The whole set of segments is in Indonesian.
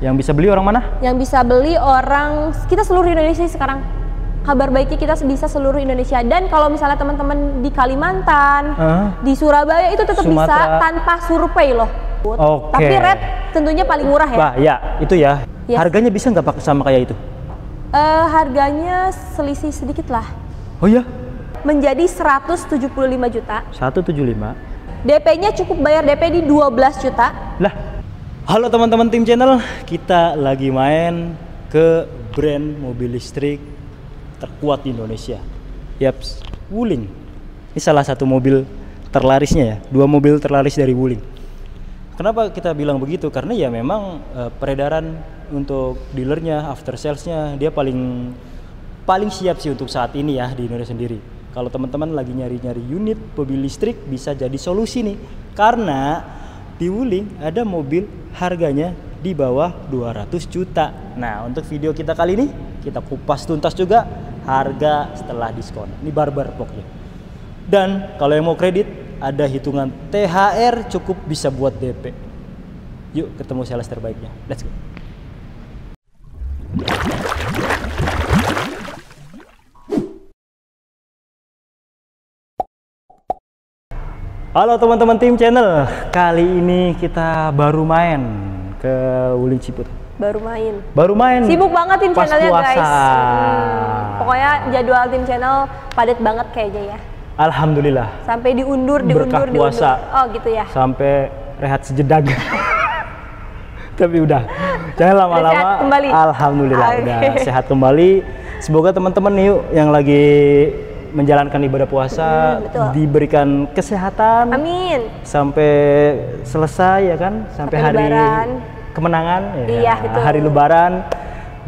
Yang bisa beli orang mana? Yang bisa beli orang kita seluruh Indonesia sekarang. Kabar baiknya kita bisa seluruh Indonesia. Dan kalau misalnya teman-teman di Kalimantan, di Surabaya itu tetap bisa tanpa survei loh. Tapi red tentunya paling murah ya. Bah, ya itu ya. Yes. Harganya bisa nggak pakai sama kayak itu? Harganya selisih sedikit lah. Oh ya? Menjadi 175 juta. 175. DP-nya cukup bayar DP di 12 juta. Lah. Halo teman-teman tim channel, kita lagi main ke brand mobil listrik terkuat di Indonesia. Yaps, Wuling. Ini salah satu mobil terlarisnya ya, 2 mobil terlaris dari Wuling. Kenapa kita bilang begitu? Karena ya memang peredaran untuk dealernya, after salesnya dia paling siap sih untuk saat ini ya di Indonesia sendiri. Kalau teman-teman lagi nyari-nyari unit mobil listrik bisa jadi solusi nih, karena di Wuling ada mobil harganya di bawah 200 juta. Nah, untuk video kita kali ini kita kupas tuntas juga harga setelah diskon. Ini barbar pokoknya. Dan kalau yang mau kredit ada hitungan THR cukup bisa buat DP. Yuk ketemu sales terbaiknya. Let's go. Halo teman-teman tim channel, kali ini kita baru main ke Wuling Ciput. Baru main. Sibuk banget tim channelnya guys. Pokoknya jadwal tim channel padat banget kayaknya ya. Alhamdulillah. Sampai diundur. Puasa. Oh gitu ya. Sampai rehat sejedak. Tapi udah, jangan lama-lama. Sehat kembali. Alhamdulillah udah sehat kembali. Semoga teman-teman nih yang lagi menjalankan ibadah puasa diberikan kesehatan. Amin. Sampai selesai ya kan, sampai hari Lebaran. Kemenangan. Iya, betul. Hari Lebaran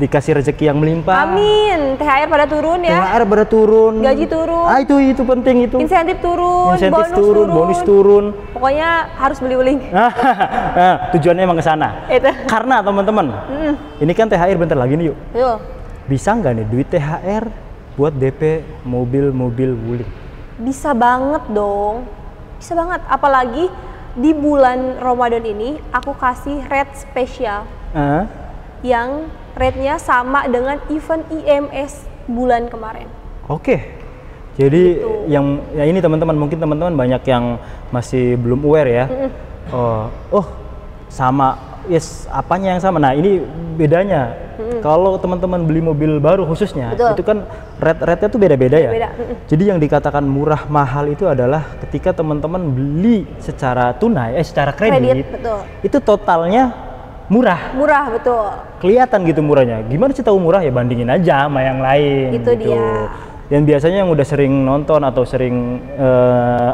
dikasih rezeki yang melimpah. Amin. THR pada turun ya. THR pada turun. Gaji turun. Itu penting itu. Insentif turun. Bonus turun. Pokoknya harus beli Wuling. Nah, tujuannya emang ke sana. Itu. Karena teman-teman, ini kan THR bentar lagi nih yuk. Betul. Bisa nggak nih duit THR buat DP mobil-mobil Wuling? Bisa banget dong. Bisa banget. Apalagi di bulan Ramadan ini aku kasih rate spesial. Yang rate-nya sama dengan event IMS bulan kemarin. Oke. Jadi gitu. Yang ya ini teman-teman, mungkin teman-teman banyak yang masih belum aware ya. Oh, sama. Yes, apanya yang sama? Nah, ini bedanya. Kalau teman-teman beli mobil baru khususnya, itu kan rate-nya tuh beda-beda ya. Jadi yang dikatakan murah mahal itu adalah ketika teman-teman beli secara tunai, secara kredit itu totalnya murah. Murah, betul. Kelihatan gitu murahnya. Gimana sih tahu murah? Ya bandingin aja sama yang lain. Itu gitu. Dia. Dan biasanya yang udah sering nonton atau sering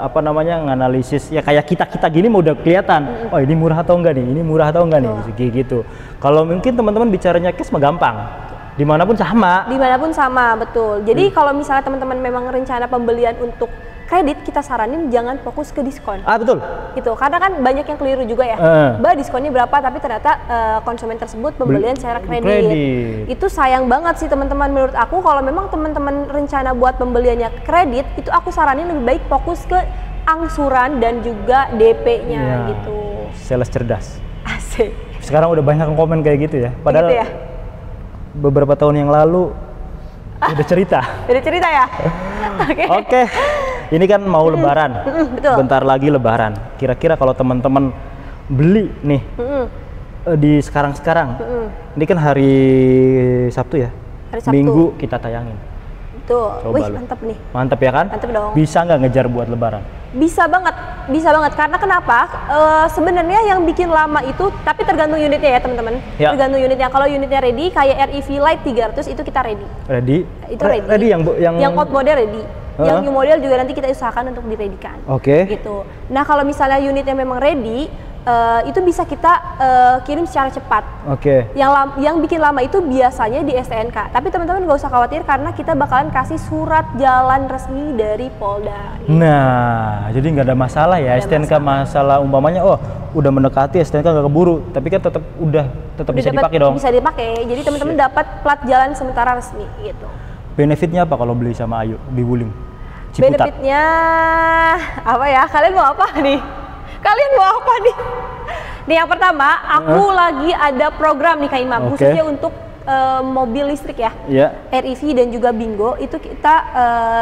nganalisis ya kayak kita gini mau udah kelihatan. Oh ini murah atau enggak nih? Ini murah atau enggak nih? Gitu. Kalau mungkin teman-teman bicaranya cash mah gampang. Dimanapun sama, betul. Jadi kalau misalnya teman-teman memang rencana pembelian untuk kredit, kita saranin jangan fokus ke diskon. Betul. Gitu, karena kan banyak yang keliru juga ya. Diskonnya berapa, tapi ternyata konsumen tersebut pembelian secara kredit. Itu sayang banget sih teman-teman menurut aku. Kalau memang teman-teman rencana buat pembeliannya kredit, itu aku saranin lebih baik fokus ke angsuran dan juga DP-nya gitu. Sales cerdas. Asik. Sekarang udah banyak yang komen kayak gitu ya. Padahal gitu ya? Beberapa tahun yang lalu udah cerita. Udah cerita ya? Oke. Ini kan mau Lebaran. Betul. Bentar lagi Lebaran. Kira-kira kalau teman-teman beli nih di sekarang. Ini kan hari Sabtu ya? Hari Sabtu. Minggu kita tayangin. Betul. Wih, mantap nih. Mantap ya kan? Mantap dong. Bisa nggak ngejar buat Lebaran? Bisa banget. Karena kenapa? Sebenarnya yang bikin lama itu, tapi tergantung unitnya ya teman-teman. Ya. Tergantung unitnya. Kalau unitnya ready, kayak REV Light 300 itu kita ready. Ready? Itu ready. Ready yang old model ready. Yang new model juga nanti kita usahakan untuk diredikan. Oke. Gitu. Nah kalau misalnya unitnya memang ready, itu bisa kita kirim secara cepat. Oke. Yang bikin lama itu biasanya di STNK. Tapi teman-teman nggak usah khawatir karena kita bakalan kasih surat jalan resmi dari Polda. Gitu. Nah, jadi nggak ada masalah ya. STNK masalah umpamanya, udah mendekati STNK nggak keburu, tapi kan tetap bisa dipakai dong. Bisa dipakai. Jadi teman-teman dapat plat jalan sementara resmi gitu. Benefitnya apa kalau beli sama Ayu di Wuling? Ciputat. Benefitnya apa ya? Kalian mau apa nih? Nih yang pertama, aku lagi ada program nih Kak Imam, khususnya untuk mobil listrik ya, REV dan juga Bingo. Itu kita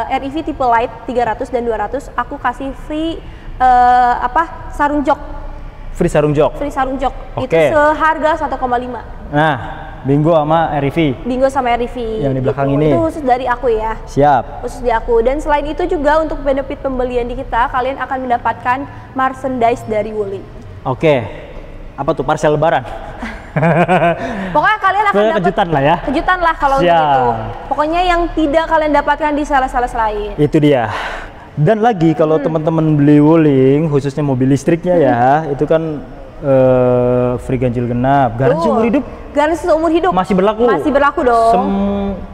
REV tipe Light 300 dan 200 aku kasih free sarung jok. Free sarung jok? Free sarung jok, itu seharga 1,5. Nah, Bingo sama REV? Bingo sama REV. Yang di belakang ini? Itu khusus dari aku ya. Siap. Khusus di aku. Dan selain itu juga untuk benefit pembelian di kita, kalian akan mendapatkan merchandise dari Wuling. Apa tuh, parcel lebaran? Pokoknya kalian akan dapat kejutan lah ya. Kejutan lah kalau begitu. Pokoknya yang tidak kalian dapatkan di sales-sales lain. Itu dia. Dan lagi kalau teman-teman beli Wuling, khususnya mobil listriknya ya, itu kan free ganjil genap, garansi seumur hidup. Garansi seumur hidup. Masih berlaku. Masih berlaku dong.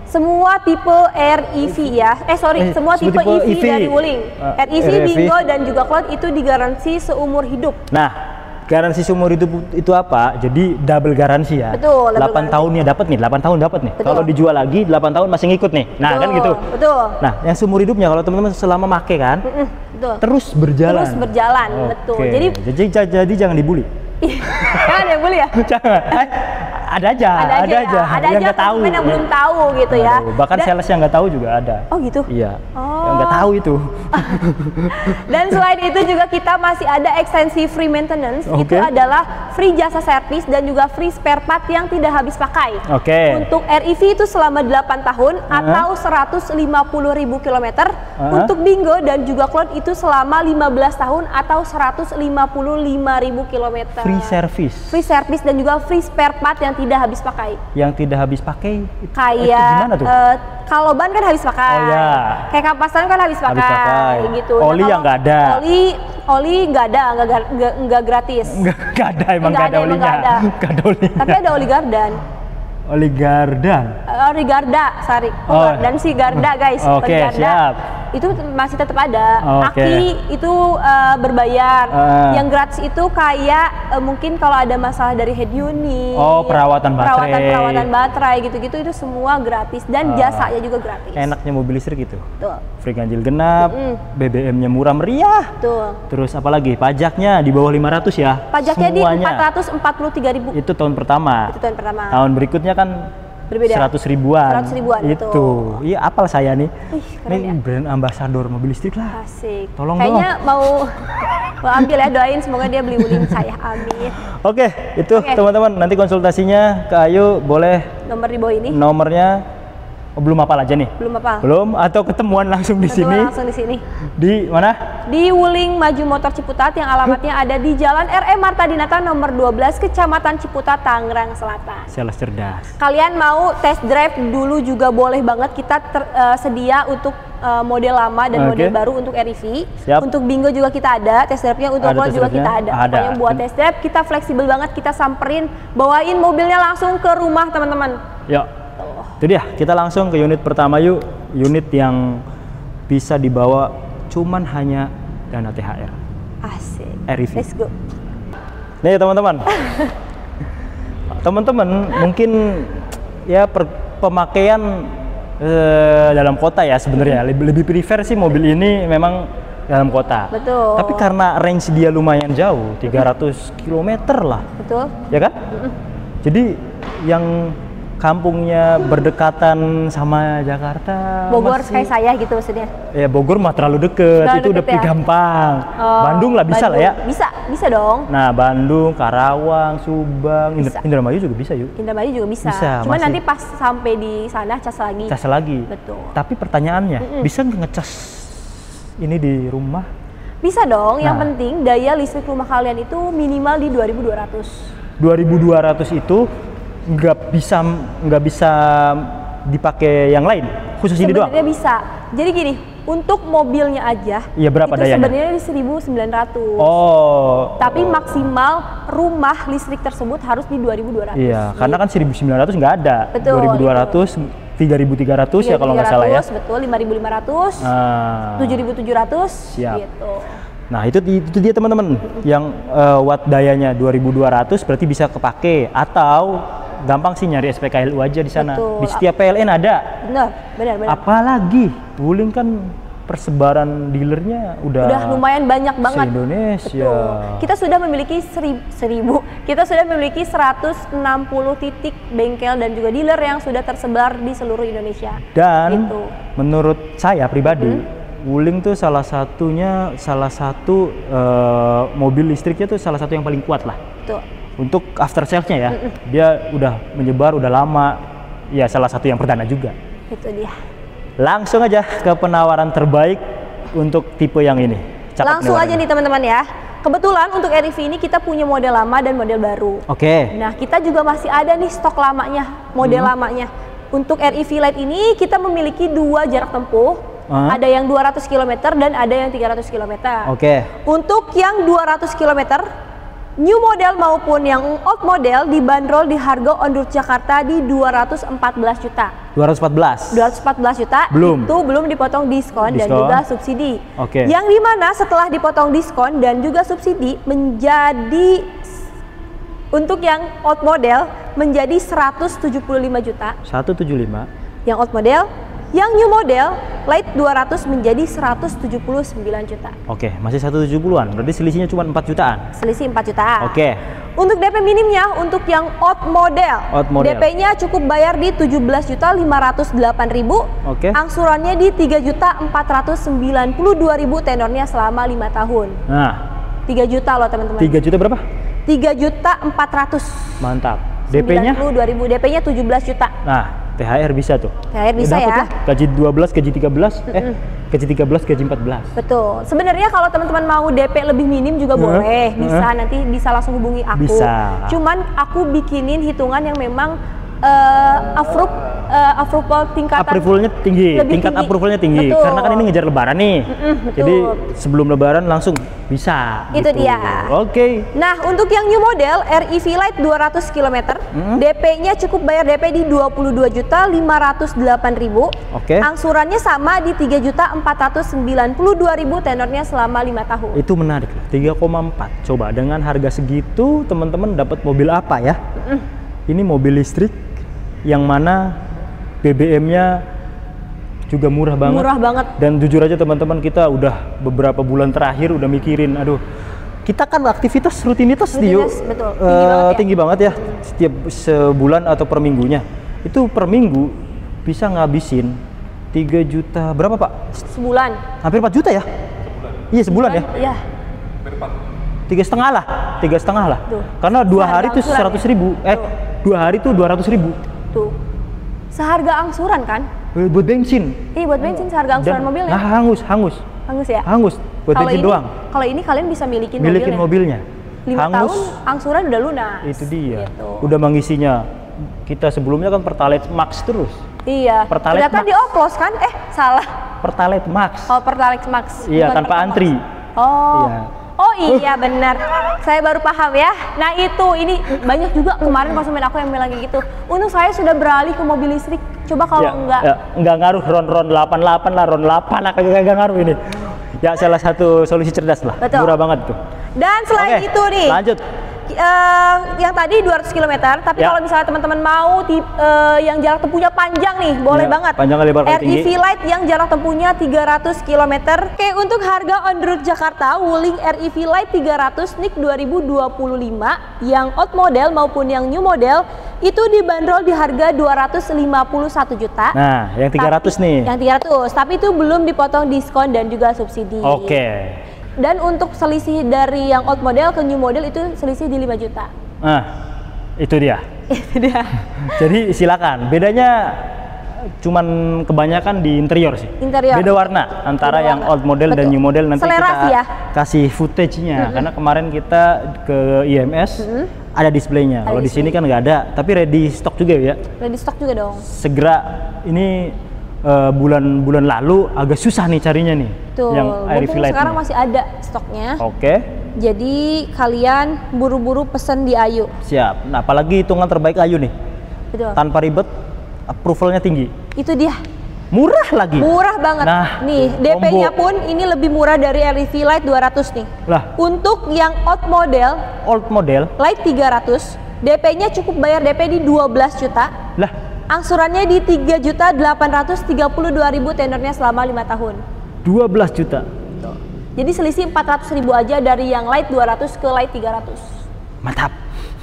Semua tipe REV ya. Semua tipe EV dari Wuling. REV, Bingo dan juga Cloud itu digaransi seumur hidup. Nah, garansi seumur hidup itu apa? Jadi double garansi ya. Betul. 8 tahunnya dapat nih, 8 tahun dapat nih. Kalau dijual lagi 8 tahun masih ngikut nih. Nah, kan gitu. Betul. Nah, yang seumur hidupnya kalau teman-teman selama make kan, terus berjalan. Terus berjalan, betul. Jadi jangan dibully. Jangan ya bully ya? Jangan. Ada aja yang nggak tahu. Yang belum tahu gitu ya. Bahkan sales yang nggak tahu juga ada. Oh gitu? Iya. Yang nggak tahu itu. Dan selain itu juga kita masih ada ekstensi free maintenance. Itu adalah free jasa servis dan juga free spare part yang tidak habis pakai. Untuk REV itu selama 8 tahun atau 150.000 km. Untuk Bingo dan juga Cloud itu selama 15 tahun atau 155.000 km. Free service. Free service dan juga free spare part yang tidak habis pakai. Yang tidak habis pakai? Kayak gimana tuh? Kalau ban kan habis pakai. Kayak kapas tangan kan habis pakai. Gitu. Oli yang nggak ada. Oli nggak ada, nggak gratis. Nggak ada, emang nggak ada olinya. Nggak ada olinya. Tapi ada oli Gardan. Oli Gardan. Oli Garda, sorry. Gardan sih Garda guys. Siap. Itu masih tetap ada. Aki itu berbayar. Yang gratis itu kayak mungkin kalau ada masalah dari head unit. Perawatan baterai gitu-gitu itu semua gratis dan jasanya juga gratis. Enaknya mobil listrik gitu. Free ganjil genap, BBM-nya murah meriah. Terus apalagi pajaknya di bawah 500 ya. Pajaknya semuanya. Di 443.000. Itu tahun pertama. Tahun berikutnya kan berbeda. 100 ribuan. Itu. Iya, apal saya nih. Ini brand ambasador mobil listrik lah. Asik. Tolong kayaknya mau ambil ya, doain semoga dia beli Wuling saya. Amin. Itu teman-teman, nanti konsultasinya ke Ayu boleh nomor di bawah ini. Nomornya belum hafal aja nih? Belum hafal. Belum, atau ketemuan langsung di sini? Langsung di sini. Di mana? Di Wuling Maju Motor Ciputat yang alamatnya ada di Jalan R.E. Marta Dinata nomor 12 Kecamatan Ciputat, Tangerang Selatan. Sales cerdas. Kalian mau test drive dulu juga boleh banget, kita sedia untuk model lama dan model baru untuk REV. Untuk Bingo juga kita ada, test drive-nya untuk Cloud juga kita ada. Pokoknya buat test drive kita fleksibel banget, kita samperin, bawain mobilnya langsung ke rumah teman-teman. Itu dia, kita langsung ke unit pertama yuk. Unit yang bisa dibawa cuman hanya dana THR. Asik. REV. Let's go. Nih teman-teman. Teman-teman mungkin ya pemakaian dalam kota ya sebenarnya lebih prefer sih mobil ini memang dalam kota. Betul. Tapi karena range dia lumayan jauh, 300 km lah. Betul. Ya kan? Jadi yang kampungnya berdekatan sama Jakarta. Bogor kayak saya gitu maksudnya. Ya Bogor mah terlalu deket, itu udah gampang. Bandung lah bisa lah ya. Bisa dong. Nah Bandung, Karawang, Subang, Indramayu juga bisa yuk. Indramayu juga bisa. Cuma nanti pas sampai di sana cas lagi. Betul. Tapi pertanyaannya, bisa ngecas ini di rumah? Bisa dong. Yang penting daya listrik rumah kalian itu minimal di 2200. 2200 itu nggak bisa dipakai yang lain, khusus ini doang? Sebenarnya bisa. Jadi gini, untuk mobilnya aja berapa itu dayanya? Sebenarnya di 1900. Tapi maksimal rumah listrik tersebut harus di 2200. Iya, karena kan 1900 nggak ada. Betul. 2200, 3300 ya kalau nggak salah ya. Betul, 5500, 7700 gitu. Nah itu dia teman-teman, yang watt dayanya 2200 berarti bisa kepake, atau gampang sih nyari SPKLU aja di sana. Betul. Di setiap PLN ada. Benar. Apalagi Wuling kan persebaran dealernya udah lumayan banyak banget se-Indonesia. Betul. Kita sudah memiliki 160 titik bengkel dan juga dealer yang sudah tersebar di seluruh Indonesia. Dan menurut saya pribadi, Wuling tuh salah satu mobil listriknya tuh salah satu yang paling kuat lah. Betul. Untuk after sales-nya ya, dia udah menyebar, udah lama, ya salah satu yang perdana juga. Itu dia. Langsung aja ke penawaran terbaik untuk tipe yang ini. Langsung aja nih teman-teman ya. Kebetulan untuk REV ini kita punya model lama dan model baru. Oke. Nah, kita juga masih ada nih stok lamanya, model lamanya. Untuk REV Lite ini kita memiliki 2 jarak tempuh. Ada yang 200 km dan ada yang 300 km. Oke. Untuk yang 200 km, new model maupun yang old model dibanderol di harga on road Jakarta di 214 juta. 214 juta. Itu belum dipotong diskon dan juga subsidi. Yang dimana setelah dipotong diskon dan juga subsidi menjadi untuk yang old model menjadi 175 juta. 175. Yang old model. Yang new model Lite 200 menjadi 179 juta. Oke, masih 170-an. Berarti selisihnya cuma 4 jutaan. Selisih 4 jutaan. Oke. Untuk DP minimnya untuk yang old model. DP-nya cukup bayar di 17.508.000. Oke. Angsurannya di 3.492.000, tenornya selama 5 tahun. Nah, 3 juta loh teman-teman. 3 juta berapa? 3.400.000. Mantap. DP-nya? 92.000. DP-nya 17 juta. Nah, THR bisa tuh. THR bisa ya. Gaji 12, gaji 13, gaji 13, gaji 14. Betul. Sebenarnya kalau teman-teman mau DP lebih minim juga boleh, bisa nanti bisa langsung hubungi aku. Bisa. Cuman aku bikinin hitungan yang memang approval approvalnya tinggi, tingkat approvalnya tinggi. Betul. Karena kan ini ngejar lebaran nih. Jadi sebelum lebaran langsung bisa. Itu gitu. dia. Oke. Nah, untuk yang new model REV Lite 200 km, DP-nya cukup bayar DP di 22.508.000. Oke. Angsurannya sama di 3.492.000, tenornya selama 5 tahun. Itu menarik loh. 3,4. Coba dengan harga segitu teman-teman dapat mobil apa ya? Ini mobil listrik yang mana BBM-nya juga murah banget. Murah banget. Dan jujur aja teman-teman, kita udah beberapa bulan terakhir udah mikirin, aduh, kita kan rutinitas Dio tinggi banget ya. Setiap sebulan atau per minggunya. Itu per minggu bisa ngabisin 3 juta berapa Pak? Sebulan. Hampir 4 juta ya? Iya sebulan ya? Iya. 3,5 lah. 3,5 lah. Tuh. Karena 2 hari itu 100.000. 2 hari itu 200.000. Tuh. Seharga angsuran kan? Buat bensin. Iya, buat bensin seharga angsuran mobilnya. Nah, hangus. Hangus ya? Hangus. Buat bensin doang. Kalau ini kalian bisa milikin mobilnya. 5 tahun angsuran udah lunas. Itu dia. Gitu. Udah mengisinya. Kita sebelumnya kan Pertalite Max terus. Iya. Pertalite ternyata dioplos kan? Salah. Pertalite Max. Oh, Pertalite Max. Iya, tanpa antri. Oh. Iya. Oh iya benar, saya baru paham ya. Nah ini banyak juga kemarin konsumen aku yang bilang kayak gitu. Untung saya sudah beralih ke mobil listrik. Coba kalau enggak ngaruh ron 88 lah, ron 8 lah, kagak ngaruh ini. Ya salah satu solusi cerdas lah. Betul. Murah banget tuh. Dan selain itu nih. Lanjut. Yang tadi 200 km, tapi kalau misalnya teman-teman mau yang jarak tempuhnya panjang nih, boleh banget. Panjang lebar REV Lite yang jarak tempuhnya 300 km. Oke, untuk harga on road Jakarta, Wuling REV Lite 300 NIK 2025 yang old model maupun yang new model itu dibanderol di harga 251 juta. Nah, yang 300 nih. Yang 300, tapi itu belum dipotong diskon dan juga subsidi. Oke. Dan untuk selisih dari yang old model ke new model itu selisih di 5 juta. Nah, itu dia. Itu dia. Jadi silakan. Bedanya cuman kebanyakan di interior sih. Interior. Beda warna antara yang old model dan new model. Nanti selera kita kasih footage-nya. Karena kemarin kita ke IMS ada displaynya. Kalau di sini kan nggak ada. Tapi ready stock juga ya. Ready stock juga dong. Segera ini. Bulan lalu agak susah nih carinya nih. Tuh, yang REV Lite sekarang masih ada stoknya. Oke. Jadi kalian buru-buru pesen di Ayu. Siap. Nah, apalagi hitungan terbaik Ayu nih. Betul. Tanpa ribet, approvalnya tinggi. Itu dia. Murah lagi. Murah banget. Nah, nih DP-nya pun ini lebih murah dari REV Lite 200 nih. Lah. Untuk yang old model Lite 300, DP-nya cukup bayar DP di 12 juta. Lah. Angsurannya di 3.832.000, tenornya selama 5 tahun. 12 juta. Betul. Jadi selisih 400.000 aja dari yang light 200 ke light 300. Mantap.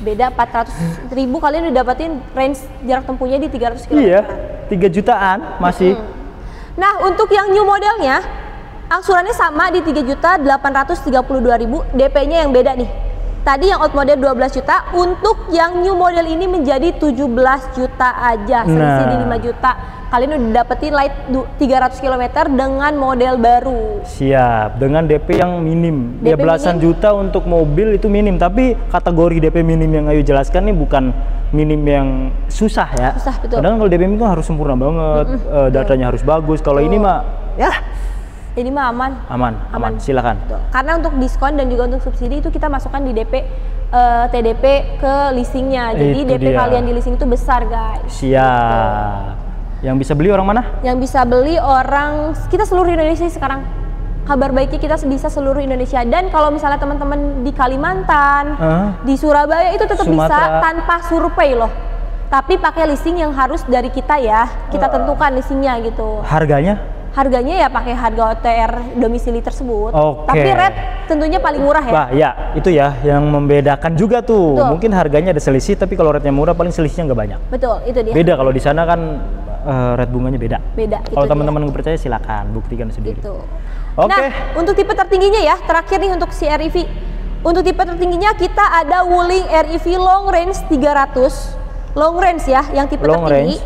Beda 400.000, kalian udah dapetin range jarak tempuhnya di 300 km. Iya, 3 jutaan masih. Nah, untuk yang new modelnya, angsurannya sama di 3.832.000, DP-nya yang beda nih. Tadi yang old model 12 juta, untuk yang new model ini menjadi 17 juta aja, selisih di 5 juta. Kalian udah dapetin light 300 km dengan model baru. Siap, dengan DP yang minim. DP ya belasan minim. Juta untuk mobil itu minim, tapi kategori DP minim yang Ayu jelaskan nih bukan minim yang susah ya. Susah, betul. Kadang kalau DP minim kan harus sempurna banget, datanya harus bagus. Kalau ini mah ya ini mah aman. Silakan. Betul. Karena untuk diskon dan juga untuk subsidi itu kita masukkan di DP TDP ke leasingnya. Jadi Itu DP dia. kalian di leasing itu besar, guys. Siap. Yang bisa beli orang mana? Yang bisa beli orang kita seluruh Indonesia sekarang. Kabar baiknya kita bisa seluruh Indonesia, dan kalau misalnya teman-teman di Kalimantan, di Surabaya itu tetap bisa tanpa survei loh. Tapi pakai leasing yang harus dari kita ya. Kita tentukan leasingnya gitu. Harganya ya pakai harga OTR domisili tersebut. Tapi rate tentunya paling murah ya. Bah, ya itu ya yang membedakan juga tuh. Betul. Mungkin harganya ada selisih, tapi kalau rate-nya murah paling selisihnya nggak banyak. Betul, itu dia. Beda kalau di sana kan rate bunganya beda. itu Kalau teman-teman nggak percaya silakan buktikan sendiri. Gitu. Oke. Nah, untuk tipe tertingginya ya, terakhir nih untuk si REV. Untuk tipe tertingginya kita ada Wuling REV Long Range 300. Long range ya, yang tipe tertinggi.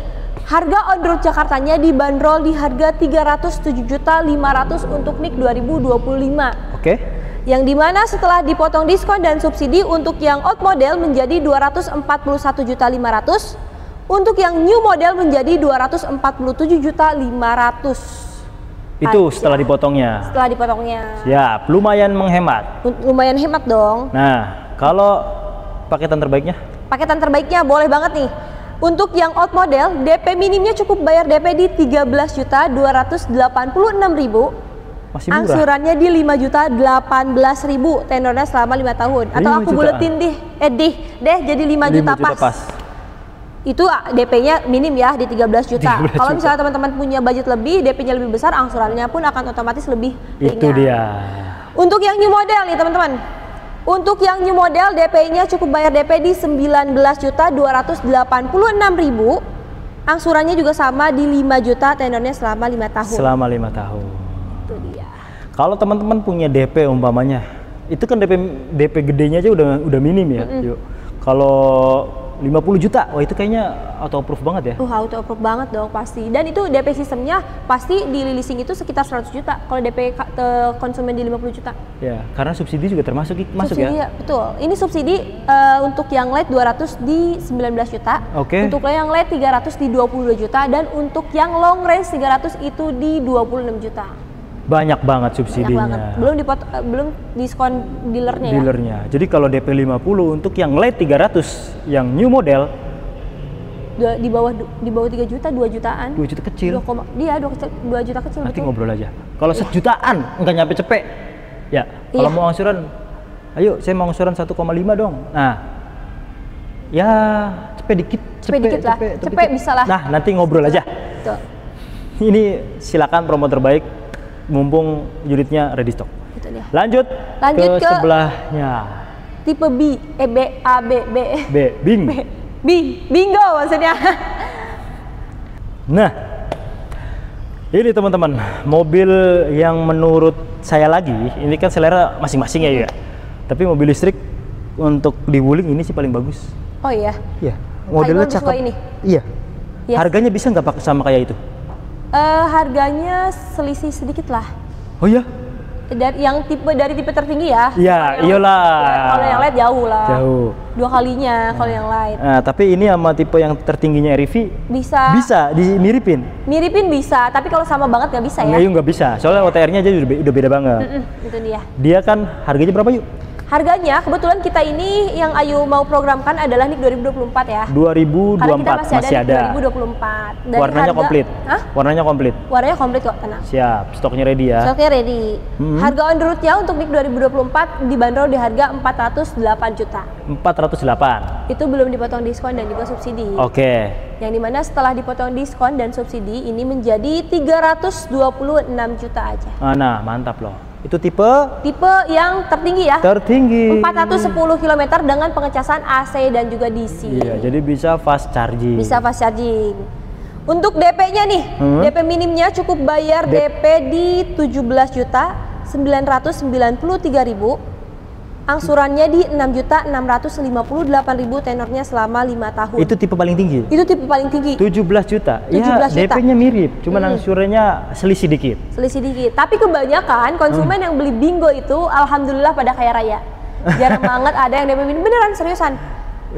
Harga on road Jakartanya dibanderol di harga 307.500.000 untuk NIK 2025. Oke. Yang dimana setelah dipotong diskon dan subsidi untuk yang old model menjadi 241.500.000, untuk yang new model menjadi 247.500.000. Itu setelah dipotongnya. Setelah dipotongnya. Siap, lumayan menghemat. Lumayan hemat dong. Nah, kalau paketan terbaiknya? Paketan terbaiknya boleh banget nih. Untuk yang old model, DP minimnya cukup bayar DP di 13.286.000. Masih murah. Angsurannya di 5.018.000, tenornya selama 5 tahun. Atau aku buletin deh jadi 5 juta pas. Itu DP-nya minim ya di 13 juta. Kalau misalnya teman-teman punya budget lebih, DP-nya lebih besar, angsurannya pun akan otomatis lebih ringan. Itu dia. Untuk yang new model nih teman-teman. Untuk yang new model DP-nya cukup bayar DP di 19.286.000. Angsurannya juga sama di 5 juta, tenornya selama 5 tahun. Selama 5 tahun. Itu dia. Kalau teman-teman punya DP umpamanya, itu kan DP gedenya aja udah minim ya. Yuk. Kalau 50 juta, wah itu kayaknya auto approve banget ya. Auto approve banget dong pasti. Dan itu DP sistemnya pasti di leasing itu sekitar 100 juta kalau DP konsumen di 50 juta. Ya, karena subsidi juga masuk subsidi, ya. Betul. Ini subsidi untuk yang light 200 di 19 juta. Oke. Untuk yang light 300 di 22 juta, dan untuk yang long range 300 itu di 26 juta. Banyak banget subsidinya. Banyak banget. Belum diskon dealernya ya. Jadi kalau DP 50 untuk yang light 300 yang new model di bawah 3 juta, 2 jutaan. 2 juta kecil. 2 juta kecil. Nanti betul. ngobrol aja. Kalau 1 jutaan enggak nyampe cepet. Ya, kalau mau angsuran, ayo saya mau angsuran 1,5 dong. Nah, ya cepet dikit lah. Cepet bisa lah. Nah, nanti ngobrol aja. Betul. Ini silakan promo terbaik. Mumpung unitnya ready stock. Itu dia. Lanjut ke sebelahnya. Tipe B, bingo maksudnya. Nah, ini teman-teman, mobil yang menurut saya lagi, ini kan selera masing-masing ya. Tapi mobil listrik untuk di Wuling ini sih paling bagus. Oh iya? Iya, modelnya cakep. Ini? Iya. Yes. Harganya bisa nggak pakai sama kayak itu? Harganya selisih sedikit lah. Oh iya? Dari tipe tertinggi ya? Iya, iyalah. Kalau yang light jauh lah. Jauh. 2 kalinya kalau yang light. Nah, tapi ini sama tipe yang tertingginya REV bisa dimiripin. Miripin bisa, tapi kalau sama banget nggak bisa ya? Nggak bisa. Soalnya OTR-nya aja udah beda banget. Itu dia. Dia kan harganya berapa yuk? Harganya kebetulan kita ini yang Ayu mau programkan adalah NIK 2024 ya. 2024 karena kita masih ada. 2024. Dari warnanya komplit. Warnanya komplit. Warnanya komplit kok, tenang. Siap, stoknya ready ya. Stoknya ready. Harga on the road-nya untuk NIK 2024 dibanderol di harga 408 juta. 408. Itu belum dipotong diskon dan juga subsidi. Oke. Yang dimana setelah dipotong diskon dan subsidi ini menjadi 326 juta aja. Nah, mantap loh. Itu tipe yang tertinggi ya. Tertinggi. 410 km dengan pengecasan AC dan juga DC. Iya, jadi bisa fast charging. Bisa fast charging. Untuk DP-nya nih, DP minimnya cukup bayar DP di 17.993.000. Angsurannya di 6.658.000, tenornya selama 5 tahun. Itu tipe paling tinggi? Itu tipe paling tinggi. 17 juta? 17 ya, DP-nya mirip, cuman angsurannya selisih dikit. Selisih dikit, tapi kebanyakan konsumen yang beli Bingo itu alhamdulillah pada kaya raya. Jarang banget ada yang DP minimum, beneran seriusan.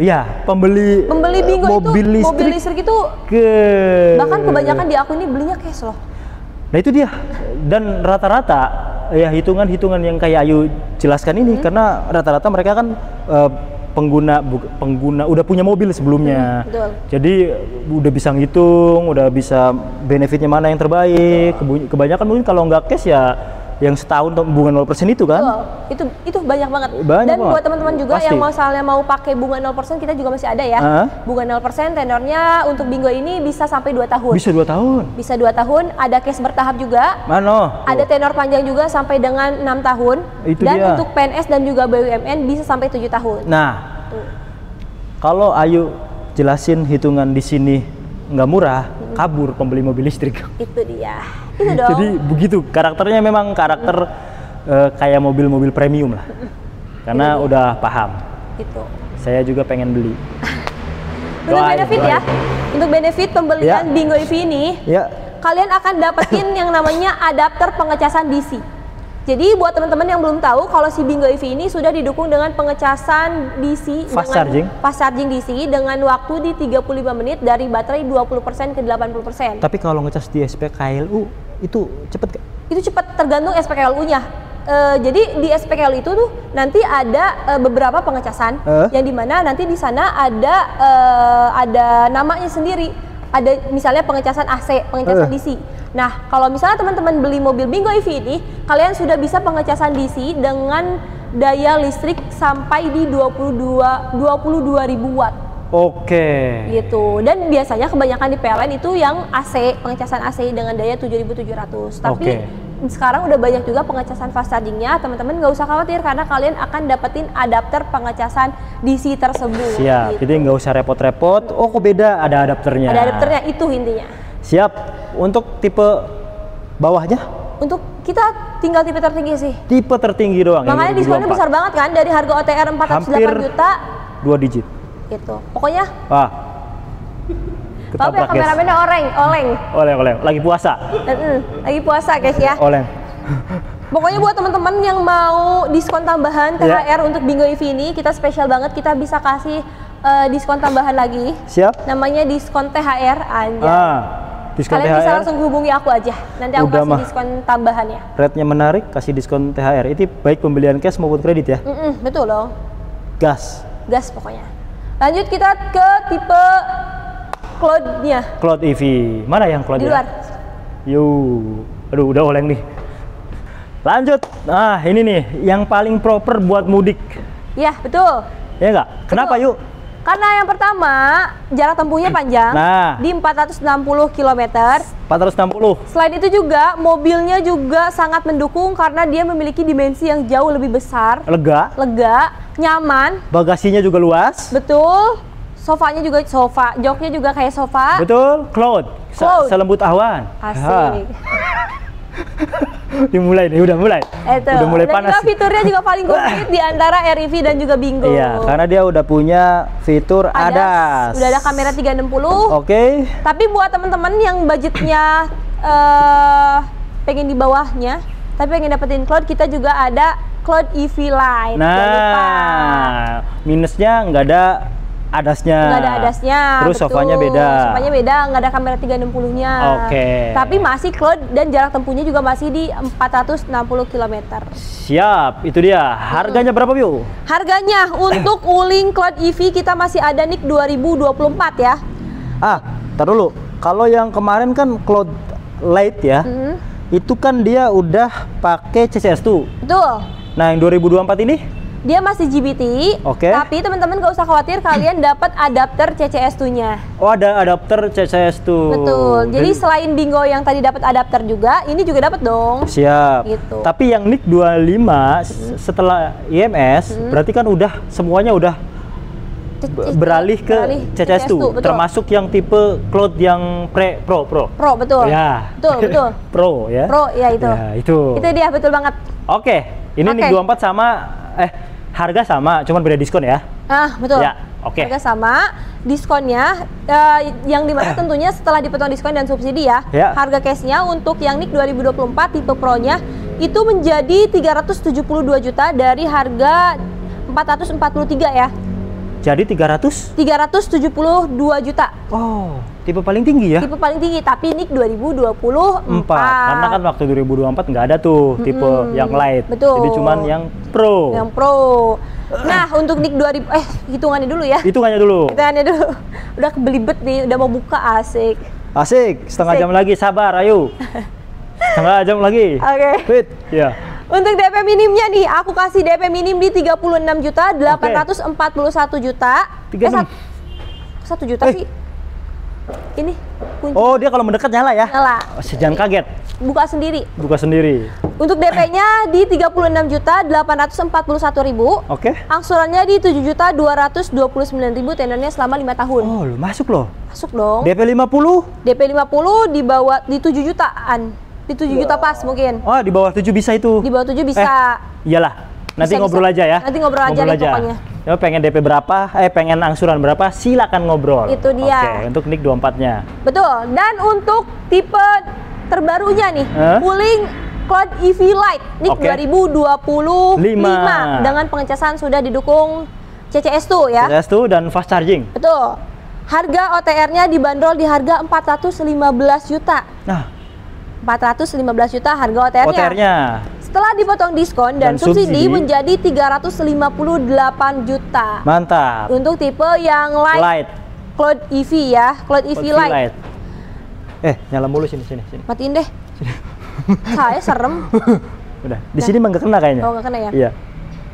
Iya, pembeli Bingo mobil listrik itu bahkan kebanyakan di aku ini belinya cash loh. Nah itu dia, dan rata-rata ya hitungan-hitungan yang kayak Ayu jelaskan ini karena rata-rata mereka kan pengguna udah punya mobil sebelumnya. Betul. Jadi udah bisa ngitung, udah bisa benefitnya mana yang terbaik. Kebanyakan mungkin kalau nggak cash ya yang setahun bunga 0% itu kan. Itu banyak banget. Dan buat teman-teman juga yang misalnya mau pakai bunga 0%, kita juga masih ada ya. Bunga 0% tenornya untuk Bingo ini bisa sampai 2 tahun. Bisa 2 tahun. Bisa 2 tahun, ada cash bertahap juga. Ada tenor panjang juga sampai dengan 6 tahun. Itu dan dia. untuk PNS dan juga BUMN bisa sampai 7 tahun. Nah, kalau Ayu jelasin hitungan di sini nggak murah, kabur pembeli mobil listrik. Itu dia. Itu dong. Jadi begitu, karakternya memang karakter kayak mobil-mobil premium lah. Karena udah paham. Itu. Saya juga pengen beli. Untuk benefit ya. Untuk benefit pembelian Bingo EV ini, kalian akan dapetin yang namanya adapter pengecasan DC. Jadi buat teman-teman yang belum tahu, kalau si Bingo EV ini sudah didukung dengan pengecasan DC fast charging DC dengan waktu di 35 menit dari baterai 20% ke 80%. Tapi kalau ngecas di SPKLU itu cepet gak? Itu cepet, tergantung SPKLU-nya. Jadi di SPKLU itu tuh nanti ada beberapa pengecasan yang dimana nanti di sana ada namanya sendiri. Ada misalnya pengecasan AC, pengecasan DC. Nah, kalau misalnya teman-teman beli mobil Bingo EV ini, kalian sudah bisa pengecasan DC dengan daya listrik sampai di 22.000 watt. Oke. Gitu. Dan biasanya kebanyakan di PLN itu yang AC, pengecasan AC dengan daya 7.700. Tapi sekarang udah banyak juga pengecasan fast chargingnya. Teman-teman nggak usah khawatir karena kalian akan dapetin adapter pengecasan DC tersebut. Siap. Gitu. Jadi nggak usah repot-repot. Oh, kok beda? Ada adapternya. Ada adapternya, itu intinya. Siap. Untuk tipe bawahnya? Untuk kita tinggal tipe tertinggi sih. Tipe tertinggi doang. Makanya diskonnya besar banget kan, dari harga OTR 408 juta. 2 digit. Gitu. Pokoknya. Maaf ya, kameramennya oleng. Lagi puasa. Lagi puasa guys ya. Oleng. Pokoknya buat teman-teman yang mau diskon tambahan THR untuk Bingo EV ini, kita spesial banget, kita bisa kasih diskon tambahan lagi. Siap. Namanya diskon THR aja. Diskon kalian THR. bisa langsung hubungi aku aja. Nanti aku kasih diskon tambahannya. Rate-nya menarik, kasih diskon THR. Itu baik pembelian cash maupun kredit ya. Betul loh. Gas pokoknya. Lanjut kita ke tipe Cloud-nya. Cloud EV. Mana yang Cloud? Di luar. Aduh, udah oleng nih. Lanjut. Nah, ini nih yang paling proper buat mudik. Iya, betul. Ya enggak? Kenapa, Yuk? Karena yang pertama, jarak tempuhnya panjang, di 460 km. 460. Selain itu juga, mobilnya juga sangat mendukung karena dia memiliki dimensi yang jauh lebih besar. Lega, nyaman. Bagasinya juga luas. Betul. Sofanya juga joknya juga kayak sofa. Betul, Cloud. Selembut awan. Asik. Dimulai nih, udah mulai. Udah mulai panas. Dan juga fiturnya juga paling komplit di antara REV dan juga Bingo. Iya, karena dia udah punya fitur ADAS. Udah ada kamera 360. Oke. Tapi buat teman-teman yang budgetnya pengen di bawahnya, tapi pengen dapetin Cloud, kita juga ada Cloud EV Lite. Nah, minusnya nggak ada adasnya. Nggak ada adasnya. Terus betul. sofanya beda. Sofanya beda, nggak ada kamera 360-nya. Oke. Tapi masih cloud dan jarak tempuhnya juga masih di 460 km. Siap, itu dia. Harganya berapa, Bu? Harganya untuk Wuling Cloud EV kita masih ada nih 2024 ya. Tar dulu. Kalau yang kemarin kan Cloud Light ya. Itu kan dia udah pakai CCS tuh. Betul. Nah, yang 2024 ini? Dia masih GBT, tapi teman-teman gak usah khawatir, kalian dapat adapter CCS2-nya. Oh, ada adapter CCS2. Betul. Jadi selain Bingo yang tadi dapat adapter juga, ini juga dapat dong. Siap. Gitu. Tapi yang NIK 25 setelah IMS, berarti kan udah semuanya udah beralih ke CCS2, termasuk yang tipe Cloud yang Pro, betul. Ya. Betul. Pro ya. Pro ya itu. Ya, itu. Itu dia, betul banget. Oke, ini NIK 24 sama harga sama, cuman beda diskon ya. Betul. Ya, oke. Harga sama, diskonnya yang dimana tentunya setelah dipotong diskon dan subsidi ya. Harga cashnya untuk yang NIK 2024 tipe Pro-nya itu menjadi 372 juta dari harga 443 ya. Jadi 372 juta. Oh, tipe paling tinggi ya? Tipe paling tinggi, tapi NIK 2024. Karena kan waktu 2024 nggak ada tuh tipe yang light. Betul. Jadi cuman yang Pro. Yang Pro. Nah, untuk NIK 2000 hitungannya dulu ya. Hitungannya dulu. Udah kebelibet nih, udah mau buka, asik. Asik, setengah jam lagi, sabar, ayo. Setengah jam lagi. Oke. Fit. Ya. Untuk DP minimnya nih, aku kasih DP minim di 36 juta, 841 juta. 1 juta sih. Ini kunci. Oh, dia kalau mendekat nyala ya? Nyala. Jangan kaget. Buka sendiri. Buka sendiri. Untuk DP-nya di 36 juta 841 ribu. Oke. Angsurannya di 7 juta 229 ribu, tenornya selama 5 tahun. Oh, lu masuk loh. Masuk dong. DP 50? DP 50 di bawah di 7 jutaan. Di 7 juta pas mungkin. Oh, di bawah 7 bisa itu. Di bawah 7 bisa. Iyalah. Nanti ngobrol aja ya. Nanti ngobrol aja nih pokoknya. Ya, pengen DP berapa? Pengen angsuran berapa? Silakan ngobrol. Itu dia. Oke, untuk NIK 24-nya. Betul. Dan untuk tipe terbarunya nih, Wuling Cloud EV Lite NIK 2025 dengan pengecasan sudah didukung CCS2 ya. CCS2 dan fast charging. Betul. Harga OTR-nya dibanderol di harga 415 juta. Nah, 415 juta harga OTR-nya. Setelah dipotong diskon dan subsidi menjadi 358 juta. Mantap. Untuk tipe yang light. Cloud EV ya, Cloud EV Lite. Nyala mulu sini. Matiin deh. Saya serem. Udah, di sini mah nggak kena kayaknya. Oh, nggak kena ya? Iya.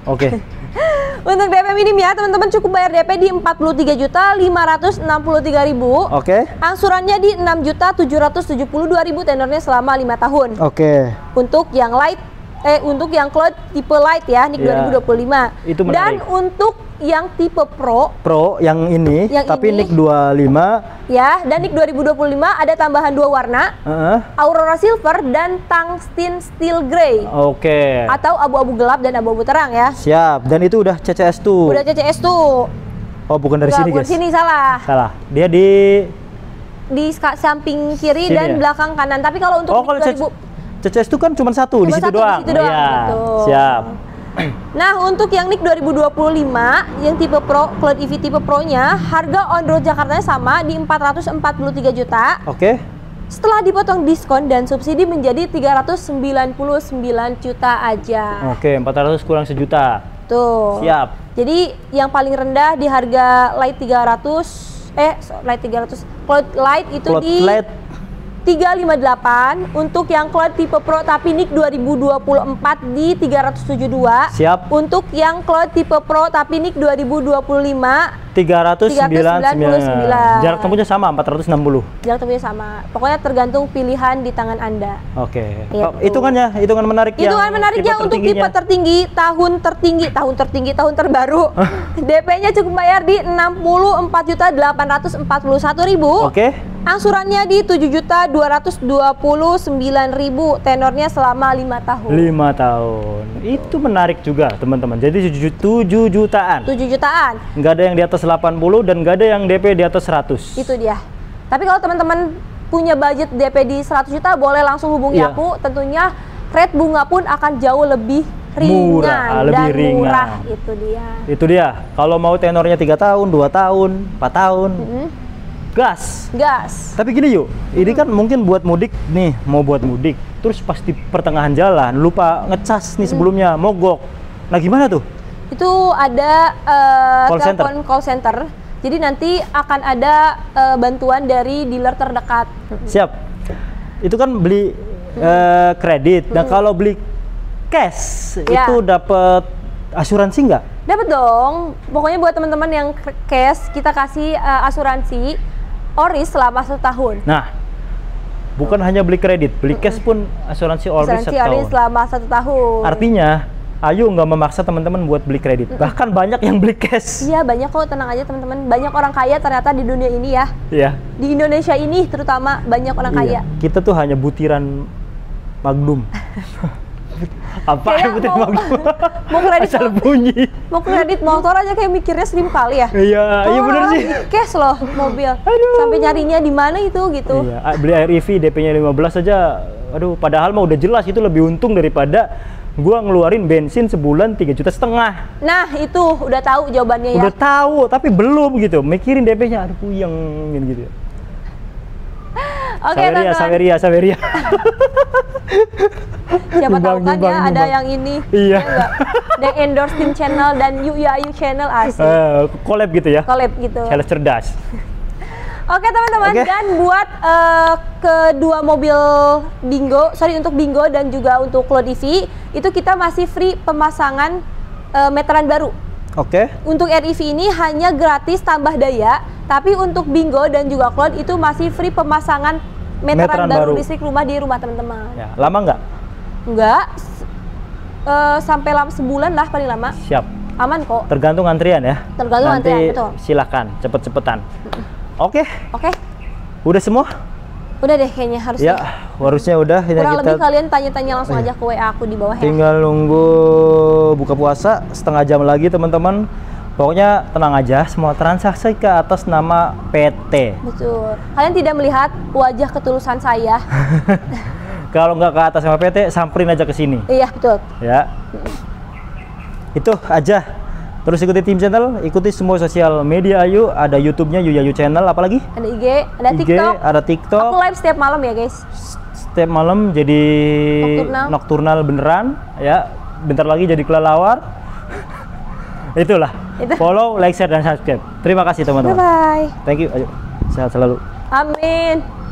Oke. Untuk DP minim ya, teman-teman cukup bayar DP di 43 juta 563 ribu. Oke. Angsurannya di 6 juta 772 ribu, tenornya selama 5 tahun. Oke. Untuk yang light, untuk yang Cloud tipe Light ya, NIK 2025. Itu menarik. Dan untuk yang tipe Pro yang ini, tapi NIK 25 ya, dan NIK 2025 ada tambahan 2 warna, Aurora Silver dan Tungsten Steel Grey. Oke. Atau abu-abu gelap dan abu-abu terang ya. Siap. Dan itu udah CCS2. Udah CCS2. Oh, bukan dari sini, guys. Bukan sini, salah. Dia di samping kiri dan belakang kanan. Tapi kalau untuk CCS2 kan cuma satu, di situ doang. Iya, siap. Nah, untuk yang NIK 2025 yang tipe Pro, Cloud EV tipe Pro-nya, harga on road Jakartanya sama di 443 juta. Oke. Setelah dipotong diskon dan subsidi menjadi 399 juta aja. Oke, 400 kurang sejuta. Tuh. Siap. Jadi yang paling rendah di harga Light 300 Cloud Light itu Cloud di Light 358, untuk yang Cloud tipe Pro tapi NIK 2024 di 372. Siap. Untuk yang Cloud tipe Pro tapi NIK 2025 399. Jarak tempuhnya sama 460. Jarak tempuhnya sama. Pokoknya tergantung pilihan di tangan Anda. Oke. Gitu. Hitungan menariknya. Hitungan menariknya untuk tipe tertinggi, tahun terbaru. DP-nya cukup bayar di 64.841.000. Oke. Angsurannya di 7.229.000, tenornya selama 5 tahun. 5 tahun. Itu menarik juga, teman-teman. Jadi 7 jutaan. 7 jutaan. Nggak ada yang di atas 80 dan nggak ada yang DP di atas 100. Itu dia. Tapi kalau teman-teman punya budget DP di 100 juta, boleh langsung hubungi aku. Tentunya rate bunga pun akan jauh lebih ringan lebih dan ringan. murah. Itu dia. Itu dia. Kalau mau tenornya 3 tahun, 2 tahun, 4 tahun, gas. Tapi gini yuk, ini kan mungkin buat mudik nih, mau buat mudik, terus pas di pertengahan jalan lupa ngecas nih sebelumnya, mogok. Nah gimana tuh? Itu ada telepon call center. Jadi nanti akan ada bantuan dari dealer terdekat. Siap. Itu kan beli kredit. Nah kalau beli cash itu dapat asuransi nggak? Dapat dong. Pokoknya buat teman-teman yang cash kita kasih asuransi ORIS selama 1 tahun. Nah, bukan hanya beli kredit, beli cash pun asuransi ORIS 1 tahun. ORIS selama 1 tahun. Artinya, Ayu nggak memaksa teman-teman buat beli kredit. Bahkan banyak yang beli cash. Iya, banyak kok, tenang aja teman-teman. Banyak orang kaya ternyata di dunia ini ya. Iya. Di Indonesia ini terutama banyak orang kaya. Kita tuh hanya butiran magnum. Apa yang butir magnum? Mau kredit asal bunyi. Mau kredit motor aja kayak mikirnya 1000 kali ya. Iya benar sih. Cash loh mobil. Aduh. Sampai nyarinya di mana itu gitu. Iya, beli air EV DP-nya 15 aja. Aduh, padahal mah udah jelas itu lebih untung daripada gua ngeluarin bensin sebulan 3,5 juta. Nah, itu udah tahu jawabannya ya. Udah tahu, tapi belum gitu. Mikirin DP-nya, aduh puyeng gitu. Oke, Saveria. Siapa tahu kan ya ada yang ini. Iya. Ada endorse Tim Channel dan Ayu Channel asik. Collab gitu ya. Collab gitu. Sales cerdas. Oke teman-teman, dan buat kedua mobil untuk Bingo dan juga untuk Cloud EV itu kita masih free pemasangan meteran baru. Oke. Untuk REV ini hanya gratis tambah daya, tapi untuk Bingo dan juga Cloud itu masih free pemasangan meteran baru listrik rumah di rumah teman-teman. Ya, lama nggak? Nggak, sampai sebulan lah paling lama. Siap. Aman kok. Tergantung antrian ya. Tergantung antrian, betul. Silakan, cepet-cepetan. Oke. Udah semua? Udah deh kayaknya harusnya. Ya, harusnya udah. Kurang lebih kalian tanya-tanya langsung aja ke WA aku di bawah ya. Tinggal nunggu buka puasa setengah jam lagi teman-teman. Pokoknya tenang aja, semua transaksi ke atas nama PT. Betul. Kalian tidak melihat wajah ketulusan saya. Kalau nggak ke atas nama PT, samperin aja ke sini. Iya, betul. Ya. Itu aja. Terus ikuti Tim Channel, ikuti semua sosial media Ayu, ada YouTube-nya Ayu Channel, apalagi? Ada IG, ada TikTok. Ada TikTok. Aku live setiap malam ya, guys. Setiap malam jadi nocturnal beneran, ya. Bentar lagi jadi kelelawar. Itulah. Follow, like, share, dan subscribe. Terima kasih teman-teman. Bye-bye. Thank you. Ayo, sehat selalu. Amin.